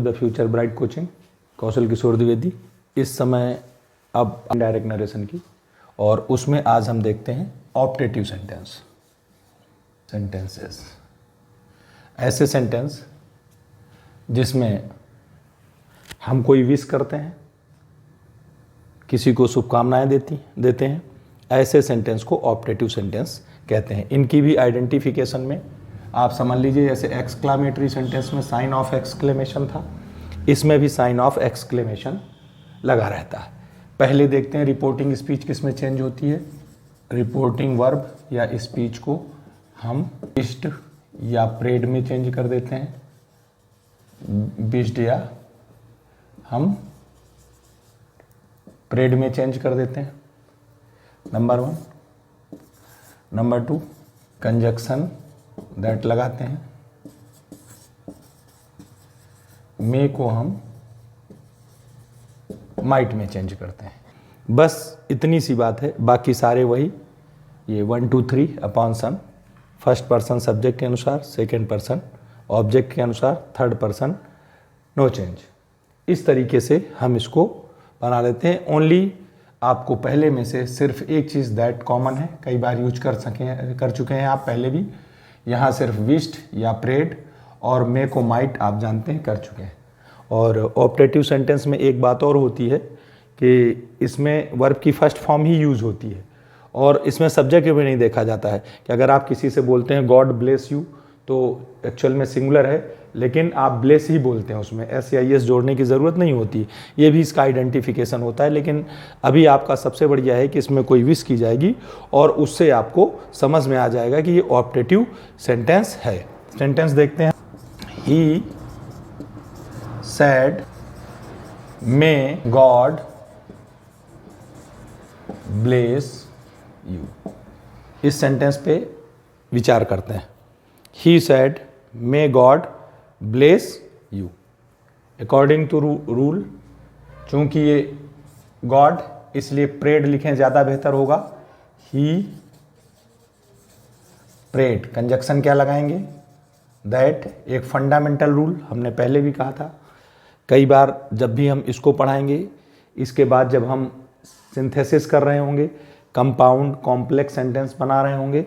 The future bright coaching, Kaushal Kishore Dwivedi. इस समय अब डायरेक्ट नरेशन की, और उसमें आज हम देखते हैं ऑप्टेटिव सेंटेंसेस। ऐसे सेंटेंस जिसमें हम कोई विश करते हैं, किसी को शुभकामनाएं देते हैं, ऐसे सेंटेंस को ऑप्टेटिव सेंटेंस कहते हैं। इनकी भी आइडेंटिफिकेशन में आप समझ लीजिए, जैसे एक्सक्लामेटरी सेंटेंस में साइन ऑफ एक्सक्लेमेशन था, इसमें भी साइन ऑफ एक्सक्लेमेशन लगा रहता है। पहले देखते हैं रिपोर्टिंग स्पीच किस में चेंज होती है। रिपोर्टिंग वर्ब या स्पीच को हम विश्ड या प्रेड में चेंज कर देते हैं। विश्ड या हम प्रेड में चेंज कर देते हैं, नंबर 1। नंबर 2, कंजक्शन दैट लगाते हैं। मे को हम माइट में चेंज करते हैं। बस इतनी सी बात है, बाकी सारे वही, ये 1 2 3 अपॉन सम, फर्स्ट पर्सन सब्जेक्ट के अनुसार, सेकेंड पर्सन ऑब्जेक्ट के अनुसार, थर्ड पर्सन नो चेंज। इस तरीके से हम इसको बना लेते हैं। ओनली आपको पहले में से सिर्फ एक चीज़ दैट कॉमन है, कई बार यूज कर चुके हैं आप पहले भी, यहाँ सिर्फ विश्ड या प्रेड और मे को माइट आप जानते हैं, कर चुके हैं। और ऑप्टेटिव सेंटेंस में एक बात और होती है कि इसमें वर्ब की फर्स्ट फॉर्म ही यूज होती है, और इसमें सब्जेक्ट भी नहीं देखा जाता है कि अगर आप किसी से बोलते हैं गॉड ब्लेस यू, तो एक्चुअल में सिंगुलर है, लेकिन आप ब्लेस ही बोलते हैं, उसमें एस या एस जोड़ने की ज़रूरत नहीं होती। ये भी इसका आइडेंटिफिकेशन होता है। लेकिन अभी आपका सबसे बढ़िया है कि इसमें कोई विश की जाएगी और उससे आपको समझ में आ जाएगा कि ये ऑप्टेटिव सेंटेंस है। सेंटेंस देखते हैं। He said may God bless you. इस सेंटेंस पे विचार करते हैं। He said may God bless you. According to rule, चूंकि ये गॉड, इसलिए प्रेड लिखें ज़्यादा बेहतर होगा। ही प्रेड, कंजक्शन क्या लगाएंगे, दैट। एक फंडामेंटल रूल हमने पहले भी कहा था, कई बार जब भी हम इसको पढ़ाएंगे, इसके बाद जब हम सिंथेसिस कर रहे होंगे, कंपाउंड कॉम्प्लेक्स सेंटेंस बना रहे होंगे,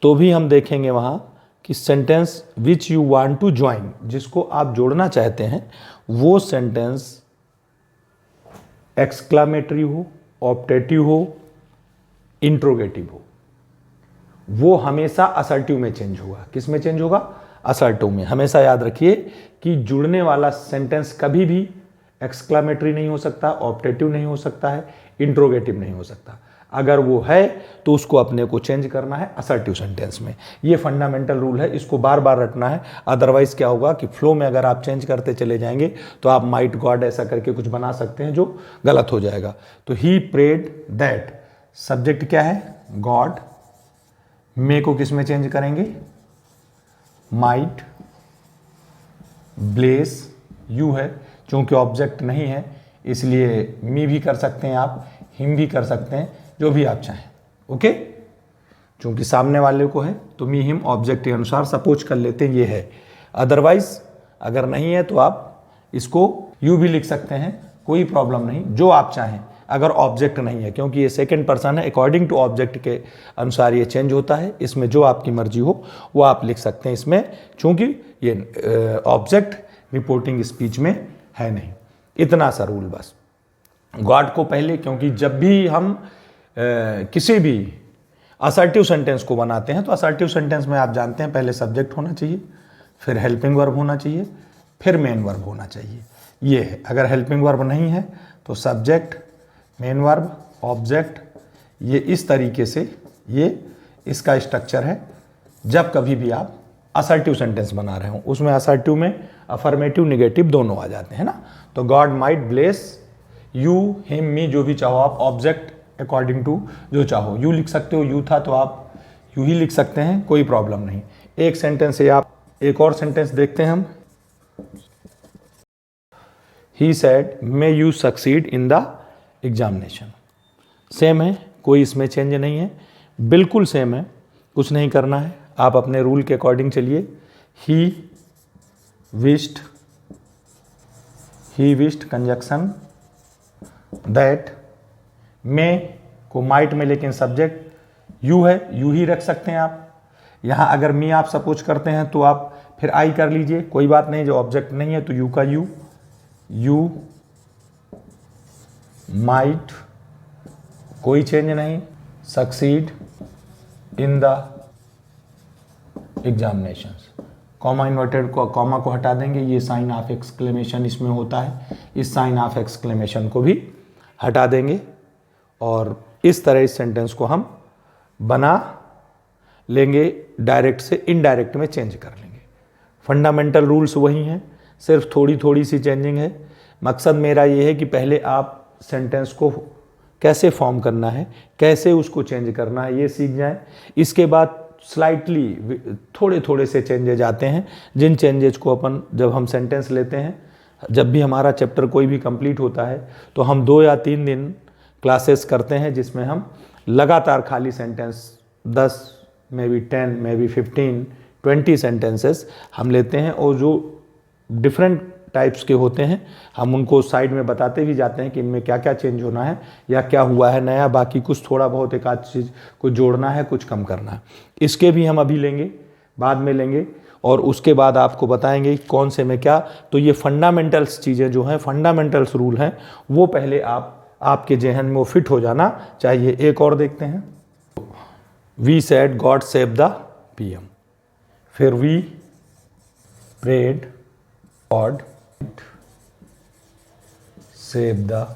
तो भी हम देखेंगे वहाँ कि sentence which you want to join, जिसको आप जोड़ना चाहते हैं, वो सेंटेंस एक्सक्लामेटरी हो, ऑप्टेटिव हो, इंट्रोगेटिव हो, वो हमेशा असर्टिव में चेंज होगा। किस में चेंज होगा? असर्टिव में। हमेशा याद रखिए कि जुड़ने वाला सेंटेंस कभी भी एक्सक्लामेटरी नहीं हो सकता, ऑप्टेटिव नहीं हो सकता है, इंट्रोगेटिव नहीं हो सकता। अगर वो है तो उसको अपने को चेंज करना है असर्टिव सेंटेंस में। ये फंडामेंटल रूल है, इसको बार बार रटना है। अदरवाइज क्या होगा कि फ्लो में अगर आप चेंज करते चले जाएंगे तो आप माइट गॉड ऐसा करके कुछ बना सकते हैं जो गलत हो जाएगा। तो ही प्रेड दैट, सब्जेक्ट क्या है? गॉड। मे को किस में चेंज करेंगे? माइट। ब्लेस यू है, चूंकि ऑब्जेक्ट नहीं है इसलिए मी भी कर सकते हैं आप, हिम भी कर सकते हैं, जो भी आप चाहें। ओके, चूंकि सामने वाले को है तो मी हिम ऑब्जेक्ट के अनुसार सपोज कर लेते हैं ये है। अदरवाइज अगर नहीं है तो आप इसको यू भी लिख सकते हैं, कोई प्रॉब्लम नहीं, जो आप चाहें, अगर ऑब्जेक्ट नहीं है, क्योंकि ये सेकंड पर्सन है, अकॉर्डिंग टू ऑब्जेक्ट के अनुसार ये चेंज होता है। इसमें जो आपकी मर्जी हो वो आप लिख सकते हैं इसमें, चूंकि ये ऑब्जेक्ट रिपोर्टिंग स्पीच में है नहीं। इतना सा रूल बस। गॉड को पहले, क्योंकि जब भी हम किसी भी असर्टिव सेंटेंस को बनाते हैं तो असर्टिव सेंटेंस में आप जानते हैं पहले सब्जेक्ट होना चाहिए, फिर हेल्पिंग वर्ब होना चाहिए, फिर मेन वर्ब होना चाहिए। ये है, अगर हेल्पिंग वर्ब नहीं है तो सब्जेक्ट, मेन वर्ब, ऑब्जेक्ट, ये इस तरीके से ये इसका स्ट्रक्चर है। जब कभी भी आप असर्टिव सेंटेंस बना रहे हो, उसमें असर्टिव में अफर्मेटिव निगेटिव दोनों आ जाते हैं ना। तो god might bless you, him, me, जो भी चाहो आप, ऑब्जेक्ट अकॉर्डिंग टू जो चाहो। यू लिख सकते हो, यू था तो आप यू ही लिख सकते हैं, कोई प्रॉब्लम नहीं। एक सेंटेंस से आप एक और सेंटेंस देखते हैं हम। ही said may you succeed in the examination. Same है, कोई इसमें चेंज नहीं है, बिल्कुल सेम है, कुछ नहीं करना है, आप अपने रूल के अकॉर्डिंग चलिए। He wished he wished conjunction that, में को माइट में लेकिन सब्जेक्ट यू है, यू ही रख सकते हैं आप। यहाँ अगर मी आप सपोज करते हैं तो आप फिर आई कर लीजिए, कोई बात नहीं, जो ऑब्जेक्ट नहीं है तो यू का यू, यू माइट, कोई चेंज नहीं, succeed in the examinations. Comma inverted को, कॉमा को हटा देंगे, ये साइन ऑफ एक्सक्लेमेशन इसमें होता है, इस साइन ऑफ एक्सक्लेमेशन को भी हटा देंगे और इस तरह इस सेंटेंस को हम बना लेंगे, डायरेक्ट से इनडायरेक्ट में चेंज कर लेंगे। फंडामेंटल रूल्स वही हैं, सिर्फ थोड़ी थोड़ी सी चेंजिंग है। मकसद मेरा ये है कि पहले आप सेंटेंस को कैसे फॉर्म करना है, कैसे उसको चेंज करना है, ये सीख जाएं। इसके बाद स्लाइटली थोड़े थोड़े से चेंजेज आते हैं, जिन चेंजेज को अपन जब हम सेंटेंस लेते हैं, जब भी हमारा चैप्टर कोई भी कंप्लीट होता है तो हम 2 या 3 दिन क्लासेस करते हैं जिसमें हम लगातार खाली sentence 10 may be 10 may be 15 20 sentences हम लेते हैं और जो डिफरेंट टाइप्स के होते हैं हम उनको साइड में बताते भी जाते हैं कि इनमें क्या क्या चेंज होना है या क्या हुआ है नया, बाकी कुछ थोड़ा बहुत एक आध चीज़ कुछ जोड़ना है, कुछ कम करना है। इसके भी हम अभी लेंगे, बाद में लेंगे और उसके बाद आपको बताएंगे कौन से में क्या। तो ये फंडामेंटल्स चीज़ें जो हैं, फंडामेंटल्स रूल हैं, वो पहले आपके जहन में वो फिट हो जाना चाहिए। एक और देखते हैं, we said God save the PM, फिर we prayed God save the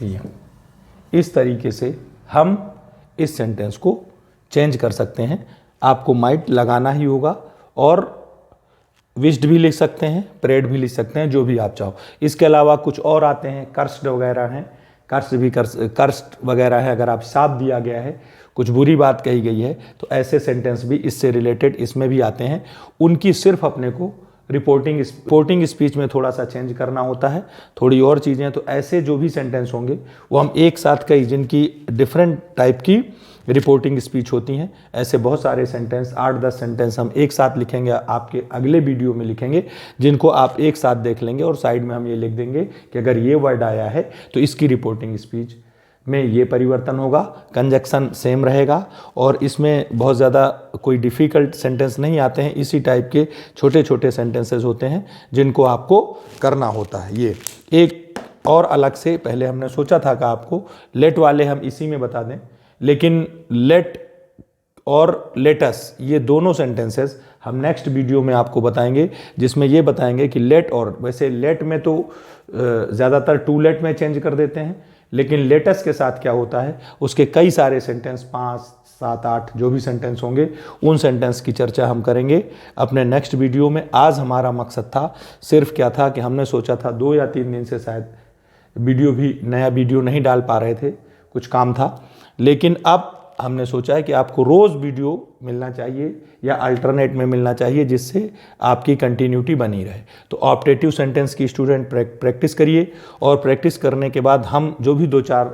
PM। इस तरीके से हम इस सेंटेंस को चेंज कर सकते हैं। आपको माइट लगाना ही होगा और विश्ड भी लिख सकते हैं, प्रेड भी लिख सकते हैं, जो भी आप चाहो। इसके अलावा कुछ और आते हैं, कर्स्ड वगैरह हैं, कर्स्ड वगैरह है। अगर आप शाप दिया गया है, कुछ बुरी बात कही गई है, तो ऐसे सेंटेंस भी इससे रिलेटेड इसमें भी आते हैं। उनकी सिर्फ अपने को रिपोर्टिंग स्पीच में थोड़ा सा चेंज करना होता है, थोड़ी और चीज़ें। तो ऐसे जो भी सेंटेंस होंगे वो हम एक साथ कई, जिनकी डिफरेंट टाइप की रिपोर्टिंग स्पीच होती हैं, ऐसे बहुत सारे सेंटेंस 8-10 सेंटेंस हम एक साथ लिखेंगे, आपके अगले वीडियो में लिखेंगे, जिनको आप एक साथ देख लेंगे और साइड में हम ये लिख देंगे कि अगर ये वर्ड आया है तो इसकी रिपोर्टिंग स्पीच में ये परिवर्तन होगा, कंजक्शन सेम रहेगा और इसमें बहुत ज़्यादा कोई डिफ़िकल्ट सेंटेंस नहीं आते हैं। इसी टाइप के छोटे छोटे सेंटेंसेस होते हैं जिनको आपको करना होता है। ये एक और अलग से पहले हमने सोचा था कि आपको लेट वाले हम इसी में बता दें, लेकिन लेट और लेटस ये दोनों सेंटेंसेस हम नेक्स्ट वीडियो में आपको बताएंगे, जिसमें ये बताएंगे कि लेट और, वैसे लेट में तो ज़्यादातर टू लेट में चेंज कर देते हैं, लेकिन लेटस के साथ क्या होता है, उसके कई सारे सेंटेंस 5, 7, 8 जो भी सेंटेंस होंगे, उन सेंटेंस की चर्चा हम करेंगे अपने नेक्स्ट वीडियो में। आज हमारा मकसद था, सिर्फ क्या था कि हमने सोचा था 2 या 3 दिन से शायद नया वीडियो नहीं डाल पा रहे थे, कुछ काम था, लेकिन अब हमने सोचा है कि आपको रोज़ वीडियो मिलना चाहिए या अल्टरनेट में मिलना चाहिए, जिससे आपकी कंटिन्यूटी बनी रहे। तो ऑप्टेटिव सेंटेंस की स्टूडेंट प्रैक्टिस करिए और प्रैक्टिस करने के बाद हम जो भी 2-4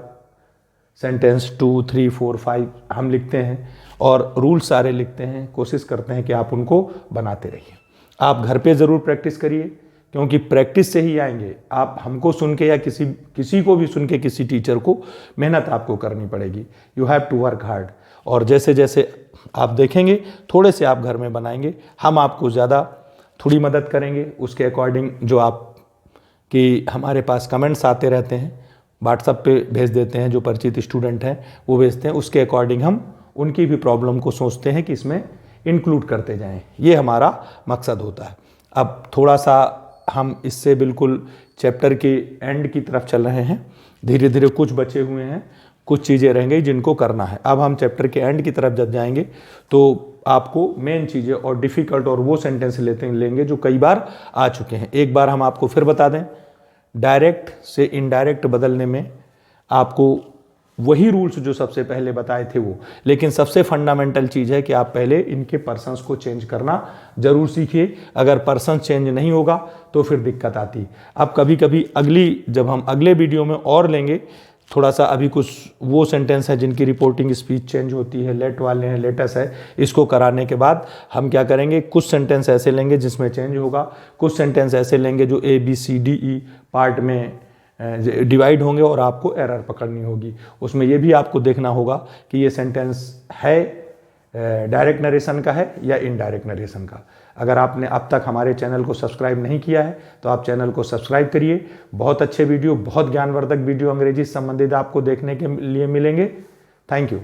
सेंटेंस 2, 3, 4, 5 हम लिखते हैं और रूल सारे लिखते हैं, कोशिश करते हैं कि आप उनको बनाते रहिए। आप घर पे ज़रूर प्रैक्टिस करिए, क्योंकि प्रैक्टिस से ही आएंगे। आप हमको सुन के या किसी को भी सुन के, किसी टीचर को मेहनत आपको करनी पड़ेगी। You have to work hard. और जैसे जैसे आप देखेंगे, थोड़े से आप घर में बनाएंगे, हम आपको ज़्यादा थोड़ी मदद करेंगे उसके अकॉर्डिंग। जो आप कि हमारे पास कमेंट्स आते रहते हैं, व्हाट्सएप पे भेज देते हैं, जो परिचित स्टूडेंट हैं वो भेजते हैं, उसके अकॉर्डिंग हम उनकी भी प्रॉब्लम को सोचते हैं कि इसमें इंक्लूड करते जाएं। ये हमारा मकसद होता है। अब थोड़ा सा हम इससे बिल्कुल चैप्टर के एंड की तरफ चल रहे हैं, धीरे धीरे कुछ बचे हुए हैं, कुछ चीज़ें रह गई जिनको करना है। अब हम चैप्टर के एंड की तरफ जब जाएंगे तो आपको मेन चीज़ें और डिफ़िकल्ट और वो सेंटेंस लेंगे जो कई बार आ चुके हैं। एक बार हम आपको फिर बता दें, डायरेक्ट से इनडायरेक्ट बदलने में आपको वही रूल्स जो सबसे पहले बताए थे वो, लेकिन सबसे फंडामेंटल चीज़ है कि आप पहले इनके पर्सन्स को चेंज करना ज़रूर सीखिए। अगर पर्सन चेंज नहीं होगा तो फिर दिक्कत आती। अब कभी कभी जब हम अगले वीडियो में और लेंगे थोड़ा सा अभी कुछ वो सेंटेंस है जिनकी रिपोर्टिंग स्पीच चेंज होती है, लेट वाले हैं, लेटस है, इसको कराने के बाद हम क्या करेंगे, कुछ सेंटेंस ऐसे लेंगे जिसमें चेंज होगा, कुछ सेंटेंस ऐसे लेंगे जो A B C D E part में डिवाइड होंगे और आपको एरर पकड़नी होगी। उसमें ये भी आपको देखना होगा कि ये सेंटेंस है डायरेक्ट नरेशन का है या इनडायरेक्ट नरेशन का। अगर आपने अब तक हमारे चैनल को सब्सक्राइब नहीं किया है तो आप चैनल को सब्सक्राइब करिए। बहुत अच्छे वीडियो, बहुत ज्ञानवर्धक वीडियो अंग्रेजी से संबंधित आपको देखने के लिए मिलेंगे। Thank you.